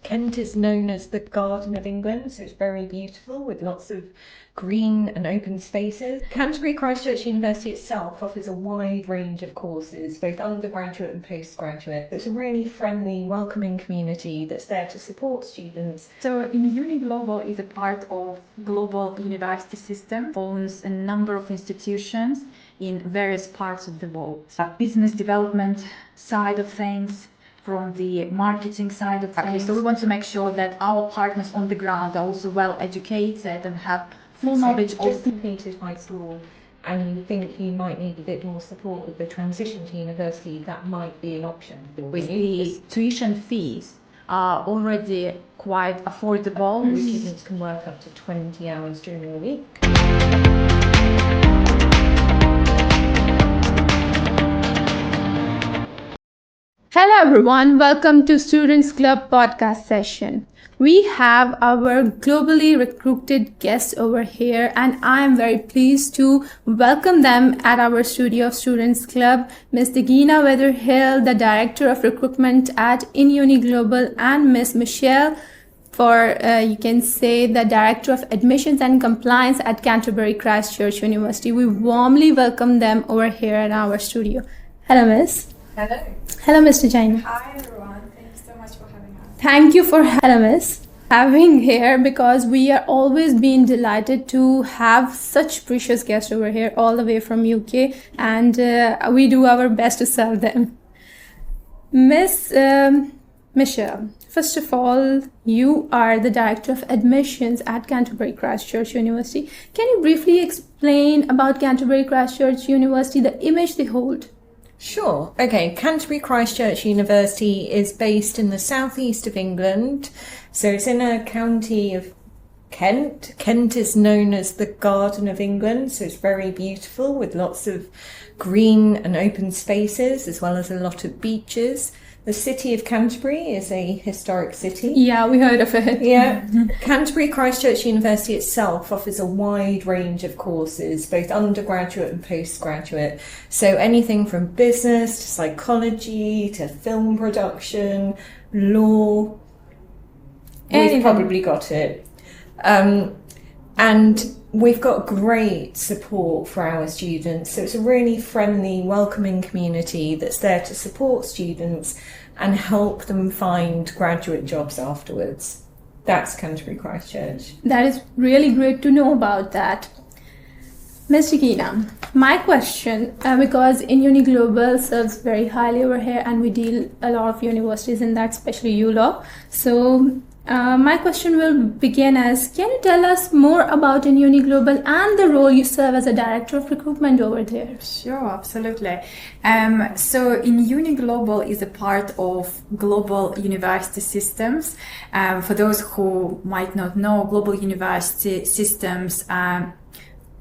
Kent is known as the Garden of England, so it's very beautiful with lots of green and open spaces. Canterbury Christ Church University itself offers a wide range of courses, both undergraduate and postgraduate. It's a really friendly, welcoming community that's there to support students. So Uni Global is a part of global university system, owns a number of institutions in various parts of the world. Business development side of things, from the marketing side of things. So we want to make sure that our partners on the ground are also well educated and have full knowledge of. Just completed high school and you think you might need a bit more support with the transition to university, that might be an option. With the tuition fees are already quite affordable. Students can work up to 20 hours during the week. Hello everyone, welcome to Students Club podcast session. We have our globally recruited guests over here and I am very pleased to welcome them at our studio of Students Club, Ms. Degina Weatherhill, the Director of Recruitment at Uni Global, and Ms. Michelle, you can say the Director of Admissions and Compliance at Canterbury Christ Church University. We warmly welcome them over here at our studio. Hello, Miss. Hello. Hello, Mr. Jain. Hi, everyone. Thank you so much for having us. Thank you for having here, because we are always being delighted to have such precious guests over here all the way from UK, and we do our best to serve them. Miss Michelle, first of all, you are the Director of Admissions at Canterbury Christ Church University. Can you briefly explain about Canterbury Christ Church University, the image they hold? Sure. Okay, Canterbury Christ Church University is based in the southeast of England. So it's in a county of Kent. Kent is known as the Garden of England, so it's very beautiful with lots of green and open spaces as well as a lot of beaches. The city of Canterbury is a historic city. Yeah, we heard of it. Yeah. Canterbury Christ Church University itself offers a wide range of courses, both undergraduate and postgraduate. So anything from business to psychology to film production, law. We've probably got it. And we've got great support for our students. So it's a really friendly, welcoming community that's there to support students and help them find graduate jobs afterwards. That's Canterbury Christ Church. That is really great to know about that. Ms. Degina, my question, because Uni Global serves very highly over here and we deal a lot of universities in that, especially ULaw. So my question will begin as, can you tell us more about Uni Global and the role you serve as a Director of Recruitment over there? Sure, absolutely. So Uni Global is a part of global university systems. For those who might not know, global university systems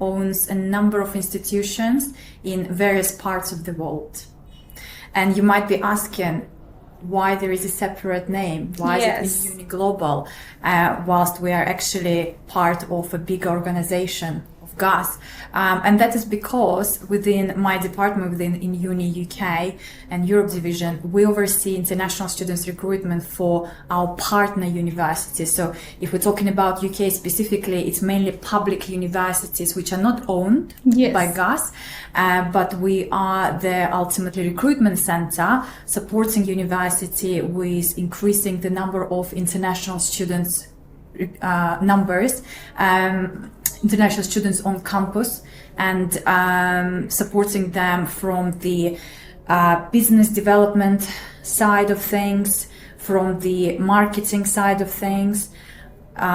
owns a number of institutions in various parts of the world. And you might be asking, why there is a separate name? Why is it Uni Global, whilst we are actually part of a big organization of GAS? And that is because within my department, within in Uni UK and Europe division, we oversee international students recruitment for our partner universities. So if we're talking about UK specifically, it's mainly public universities which are not owned by GAS, but we are the ultimately recruitment center supporting university with increasing the number of international students international students on campus, and supporting them from the business development side of things, from the marketing side of things,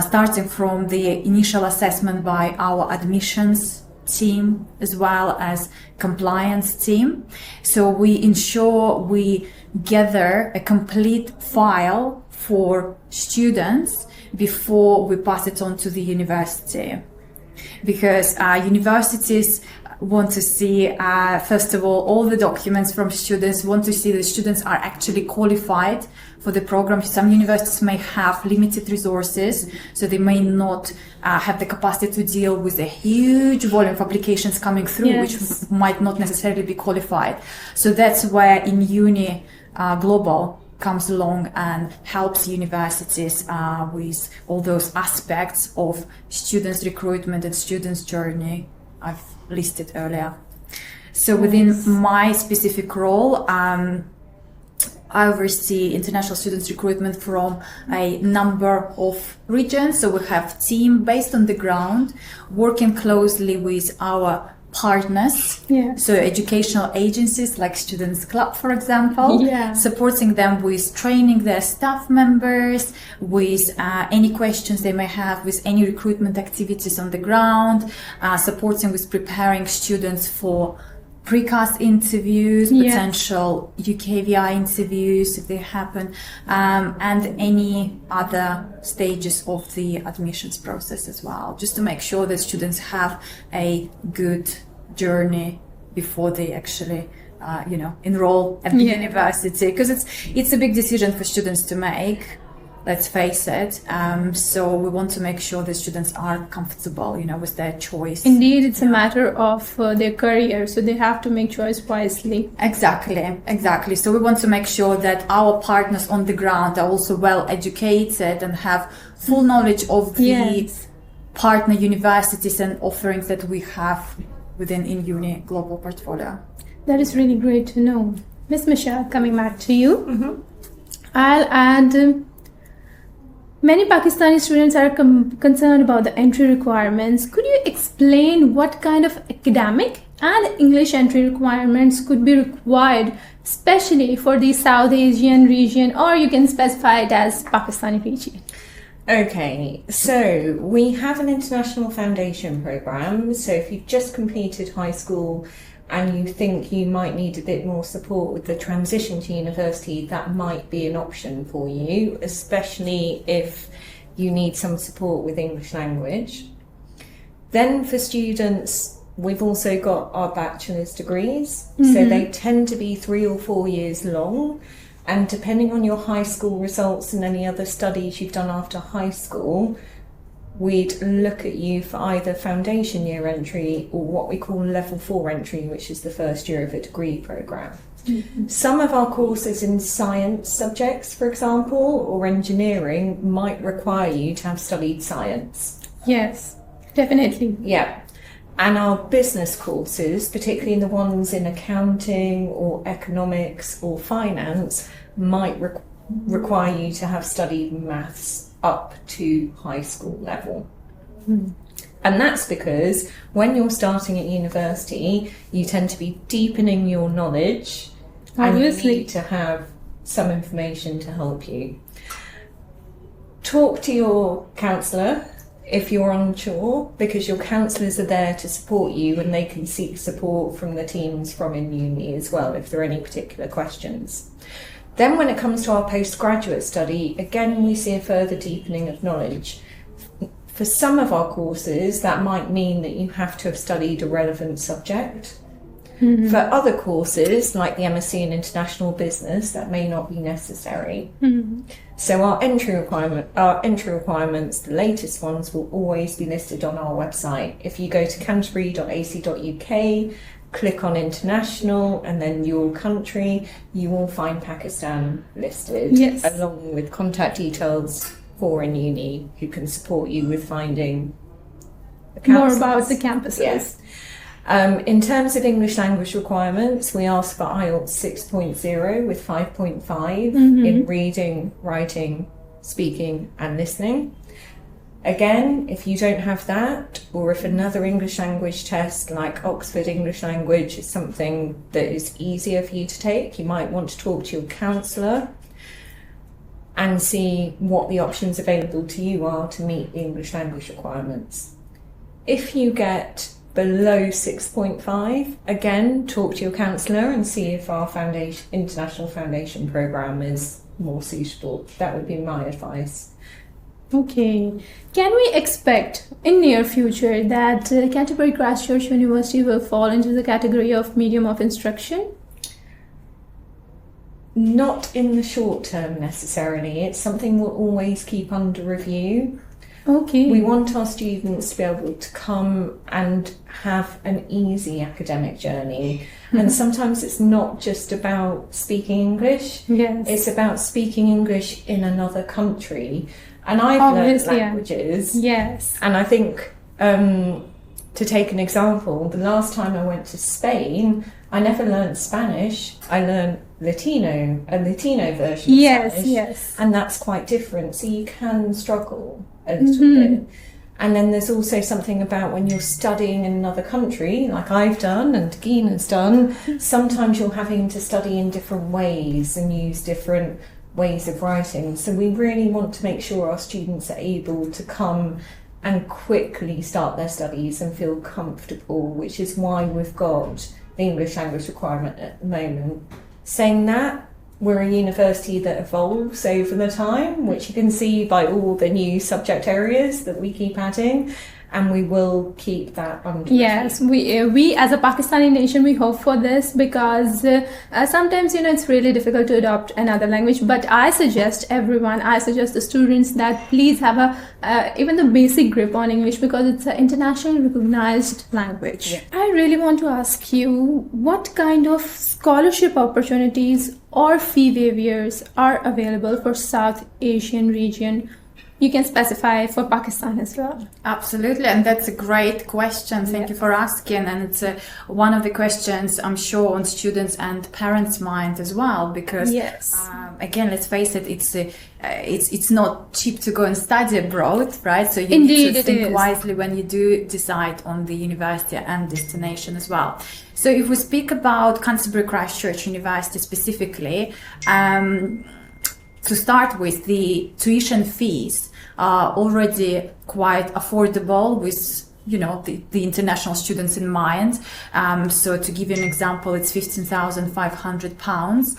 starting from the initial assessment by our admissions team as well as compliance team. So we ensure we gather a complete file for students before we pass it on to the university. Because universities want to see, first of all the documents from students, want to see the students are actually qualified for the program. Some universities may have limited resources, so they may not have the capacity to deal with a huge volume of applications coming through, which might not necessarily be qualified. So that's where in Uni Global comes along and helps universities with all those aspects of students' recruitment and students' journey I've listed earlier. So within my specific role, I oversee international students recruitment from a number of regions. So we have team based on the ground, working closely with our partners. Yeah. So educational agencies like Students' Club, for example, Yeah. supporting them with training their staff members, with any questions they may have, with any recruitment activities on the ground, supporting with preparing students for precast interviews, Yes. potential UKVI interviews if they happen, and any other stages of the admissions process as well, just to make sure that students have a good journey before they actually enroll at the Yeah. university, because it's a big decision for students to make. Let's face it. So we want to make sure that students are comfortable, with their choice. Indeed, it's a matter of their career, so they have to make choice wisely. Exactly. So we want to make sure that our partners on the ground are also well educated and have full knowledge of the Yes. partner universities and offerings that we have within InUni Global Portfolio. That is really great to know. Miss Michelle, coming back to you. Mm-hmm. I'll add, many Pakistani students are concerned about the entry requirements. Could you explain what kind of academic and English entry requirements could be required, especially for the South Asian region, or you can specify it as Pakistani region? Okay, so we have an international foundation program. So if you've just completed high school and you think you might need a bit more support with the transition to university, that might be an option for you, especially if you need some support with English language. Then for students, we've also got our bachelor's degrees. So they tend to be 3 or 4 years long. And depending on your high school results and any other studies you've done after high school, we'd look at you for either foundation year entry or what we call level 4 entry, which is the first year of a degree programme. Some of our courses in science subjects, for example, or engineering might require you to have studied science. Yes, definitely. Yeah. And our business courses, particularly the ones in accounting or economics or finance, might require you to have studied maths up to high school level. And that's because when you're starting at university, you tend to be deepening your knowledge. Obviously. And you need to have some information to help you. Talk to your counsellor if you're unsure, because your counsellors are there to support you and they can seek support from the teams from InUni as well if there are any particular questions. Then when it comes to our postgraduate study, again we see a further deepening of knowledge. For some of our courses, that might mean that you have to have studied a relevant subject. For other courses, like the MSc in International Business, that may not be necessary. So our entry requirements, the latest ones, will always be listed on our website. If you go to canterbury.ac.uk, click on international and then your country, you will find Pakistan listed, Yes. along with contact details for InUni who can support you with finding the More campuses. about the campuses. Yes. In terms of English language requirements, we ask for IELTS 6.0 with 5.5 in reading, writing, speaking and listening. Again, if you don't have that, or if another English language test like Oxford English Language is something that is easier for you to take, you might want to talk to your counsellor and see what the options available to you are to meet the English language requirements. If you get below 6.5, again, talk to your counsellor and see if our international foundation programme is more suitable. That would be my advice. Okay. Can we expect in near future that Canterbury Christchurch University will fall into the category of medium of instruction? Not in the short term necessarily. It's something we'll always keep under review. Okay. We want our students to be able to come and have an easy academic journey. And sometimes it's not just about speaking English. Yes. It's about speaking English in another country. And I've learned languages. Yes. And I think, to take an example, the last time I went to Spain, I never learned Spanish. I learned Latino, a Latino version of Spanish. Yes. And that's quite different. So you can struggle a little bit. And then there's also something about when you're studying in another country, like I've done and 𝐭𝐻𝐿 has done, sometimes you're having to study in different ways and use different ways of writing. So we really want to make sure our students are able to come and quickly start their studies and feel comfortable, which is why we've got the English language requirement at the moment. Saying that, we're a university that evolves over the time, which you can see by all the new subject areas that we keep adding, and we will keep that under Yes, we as a Pakistani nation, we hope for this, because sometimes, it's really difficult to adopt another language. But I suggest the students that please have even the basic grip on English, because it's an internationally recognized language. Yeah. I really want to ask you, what kind of scholarship opportunities or fee waivers are available for South Asian region? You can specify for Pakistan as well. Absolutely, and that's a great question. Thank you for asking. And it's one of the questions I'm sure on students and parents' mind as well, because again, let's face it, it's not cheap to go and study abroad, right? So you need to think wisely when you do decide on the university and destination as well. So if we speak about Canterbury Christ Church University specifically, to start with, the tuition fees are already quite affordable with, the international students in mind. So to give you an example, it's £15,500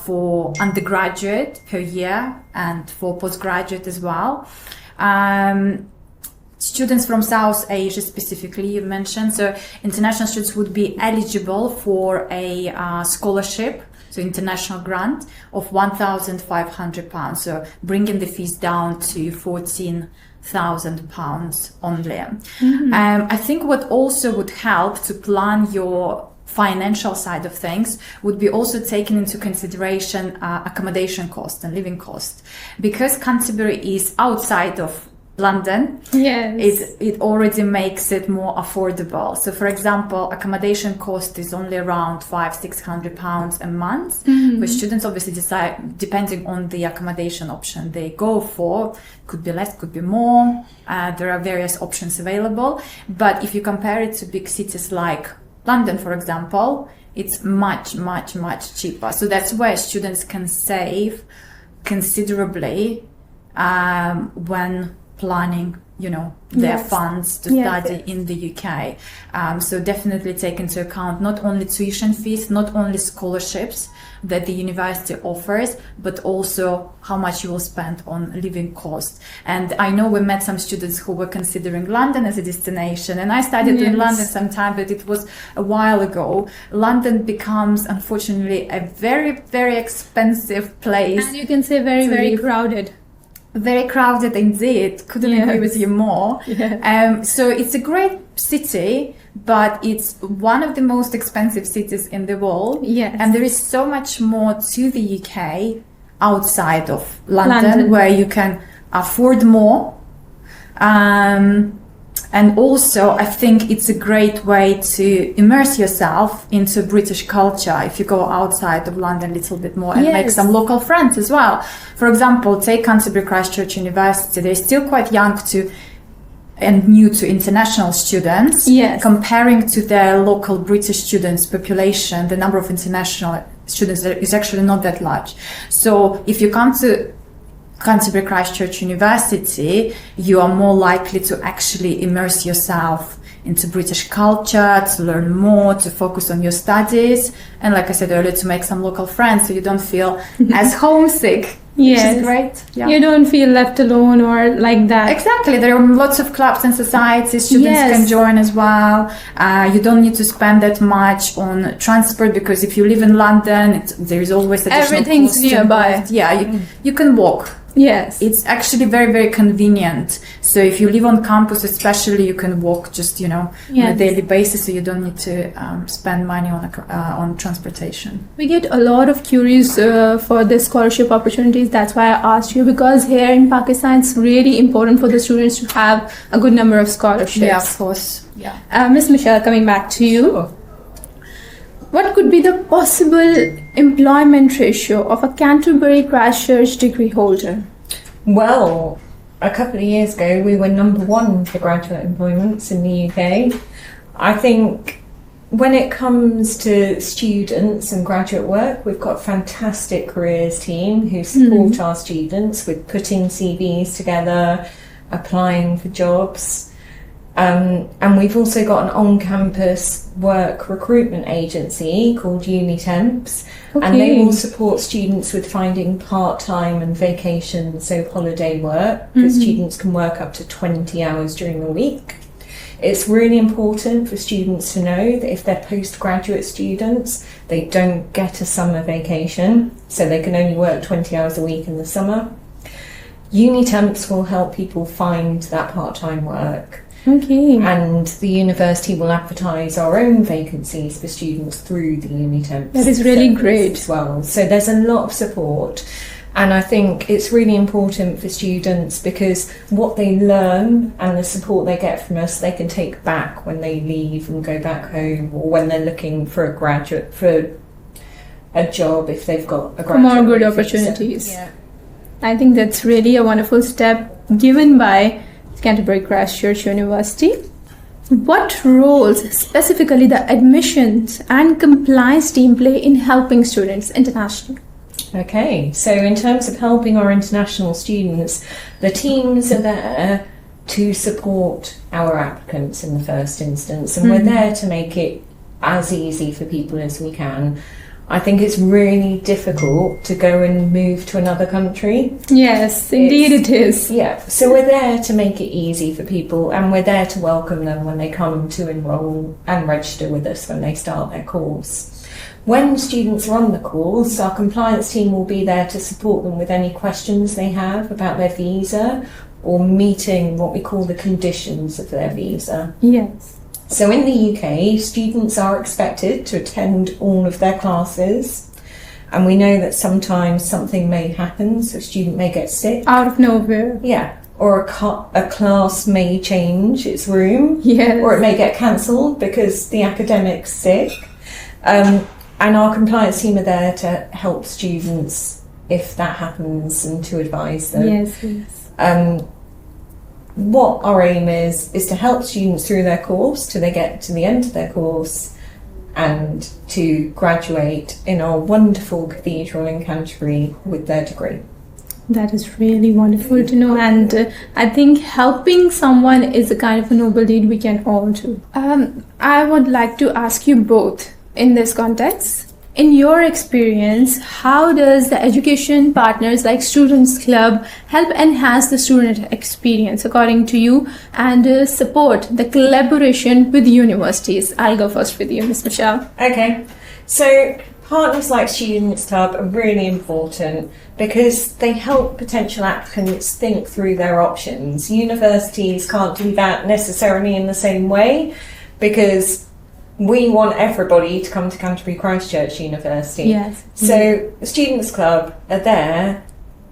for undergraduate per year and for postgraduate as well. Students from South Asia specifically, you mentioned, so international students would be eligible for a scholarship, so international grant of £1,500, so bringing the fees down to £14,000 only. I think what also would help to plan your financial side of things would be also taken into consideration accommodation cost and living cost, because Canterbury is outside of London. It already makes it more affordable. So for example, accommodation cost is only around £500-600 a month, but students obviously decide, depending on the accommodation option they go for, could be less, could be more. There are various options available, but if you compare it to big cities like London, for example, it's much cheaper. So that's where students can save considerably when planning, their funds to study in the UK. So definitely take into account not only tuition fees, not only scholarships that the university offers, but also how much you will spend on living costs. And I know we met some students who were considering London as a destination, and I studied in London sometime, but it was a while ago. London becomes, unfortunately, a very, very expensive place. And you can say very, very crowded. Very crowded indeed. Couldn't agree with you more. So it's a great city, but it's one of the most expensive cities in the world. And there is so much more to the UK outside of London. Where you can afford more. And also, I think it's a great way to immerse yourself into British culture if you go outside of London a little bit more and make some local friends as well. For example, take Canterbury Christ Church University. They're still quite young and new to international students. Comparing to their local British students population, the number of international students is actually not that large. So if you come to Canterbury Christ Church University, you are more likely to actually immerse yourself into British culture, to learn more, to focus on your studies, and like I said earlier, to make some local friends so you don't feel as homesick. Which is great. You don't feel left alone or like that. Exactly. There are lots of clubs and societies students can join as well. You don't need to spend that much on transport, because if you live in London, there is always additional everything's nearby. You can walk Yes. It's actually very, very convenient. So if you live on campus, especially, you can walk just, on a daily basis, so you don't need to spend money on transportation. We get a lot of queries for the scholarship opportunities. That's why I asked you, because here in Pakistan, it's really important for the students to have a good number of scholarships. Yeah, of course. Yeah. Ms. Michelle, coming back to you. Sure. What could be the possible employment ratio of a Canterbury Christchurch degree holder? Well, a couple of years ago, we were number one for graduate employments in the UK. I think when it comes to students and graduate work, we've got a fantastic careers team who support our students with putting CVs together, applying for jobs. And we've also got an on-campus work recruitment agency called UniTemps, and they will support students with finding part-time and vacation, so holiday work, because students can work up to 20 hours during the week. It's really important for students to know that if they're postgraduate students, they don't get a summer vacation, so they can only work 20 hours a week in the summer. UniTemps will help people find that part-time work. Okay. And the university will advertise our own vacancies for students through the UniTemps. That is really great as well. So there's a lot of support. And I think it's really important for students because what they learn and the support they get from us, they can take back when they leave and go back home, or when they're looking for a job if they've got a graduate. More good opportunities. Yeah. I think that's really a wonderful step given by Canterbury Christchurch University. What roles specifically the admissions and compliance team play in helping students internationally? Okay, so in terms of helping our international students, the teams are there to support our applicants in the first instance, and we're there to make it as easy for people as we can. I think it's really difficult to go and move to another country. Yes, indeed it is. Yeah, so we're there to make it easy for people, and we're there to welcome them when they come to enrol and register with us when they start their course. When students are on the course, our compliance team will be there to support them with any questions they have about their visa or meeting what we call the conditions of their visa. Yes. So in the UK, students are expected to attend all of their classes, and we know that sometimes something may happen, so a student may get sick. Out of nowhere. Yeah, or a class may change its room, Yes. or it may get cancelled because the academic's sick. And our compliance team are there to help students if that happens and to advise them. Yes. What our aim is to help students through their course till they get to the end of their course and to graduate in our wonderful cathedral in Canterbury with their degree. That is really wonderful to know, and I think helping someone is a kind of a noble deed we can all do. I would like to ask you both in this context. In your experience, how does the education partners like Students Club help enhance the student experience according to you and support the collaboration with universities? I'll go first with you, Ms. Michelle. Okay, so partners like Students Club are really important because they help potential applicants think through their options. Universities can't do that necessarily in the same way because we want everybody to come to Canterbury Christchurch University. Yes. So the Students Club are there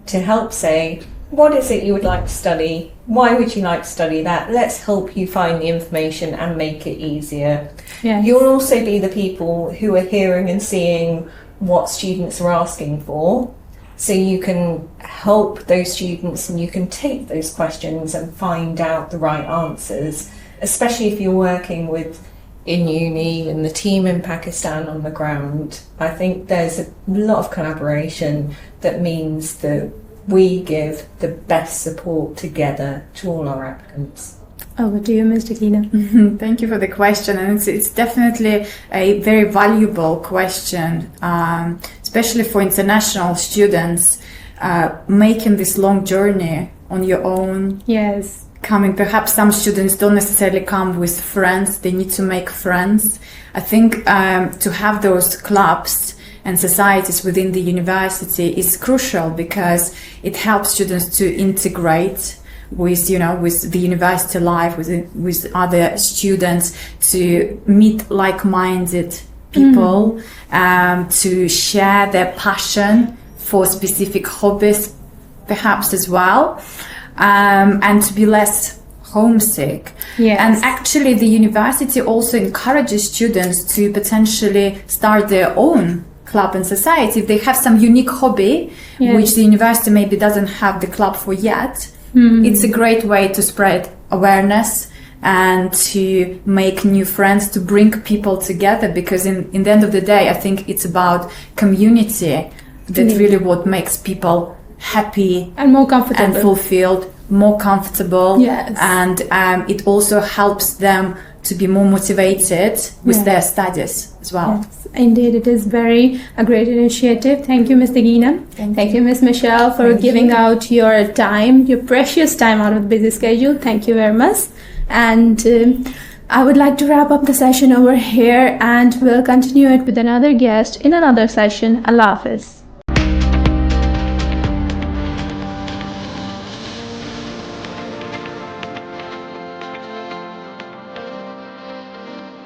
to help say, what is it you would like to study? Why would you like to study that? Let's help you find the information and make it easier. Yes. You'll also be the people who are hearing and seeing what students are asking for. So you can help those students and you can take those questions and find out the right answers, especially if you're working with in uni and the team in Pakistan on the ground. I think there's a lot of collaboration that means that we give the best support together to all our applicants. Over to you, Ms. Dakina. Thank you for the question, and it's definitely a very valuable question, especially for international students making this long journey on your own. Yes. Perhaps some students don't necessarily come with friends, they need to make friends. I think to have those clubs and societies within the university is crucial because it helps students to integrate with, with the university life, with other students, to meet like-minded people, to share their passion for specific hobbies, perhaps as well, and to be less homesick. Yes. And actually the university also encourages students to potentially start their own club and society if they have some unique hobby, which the university maybe doesn't have the club for yet. It's a great way to spread awareness and to make new friends, to bring people together, because in the end of the day, I think it's about community that really what makes people happy and more comfortable and fulfilled, more comfortable. Yes. And it also helps them to be more motivated with their studies as well. Yes, indeed, it is a great initiative. Thank you, Ms. Dagina. Thank you, Ms. Michelle, for giving out your time, your precious time out of the busy schedule. Thank you very much. And I would like to wrap up the session over here, and we'll continue it with another guest in another session. Allah Hafiz.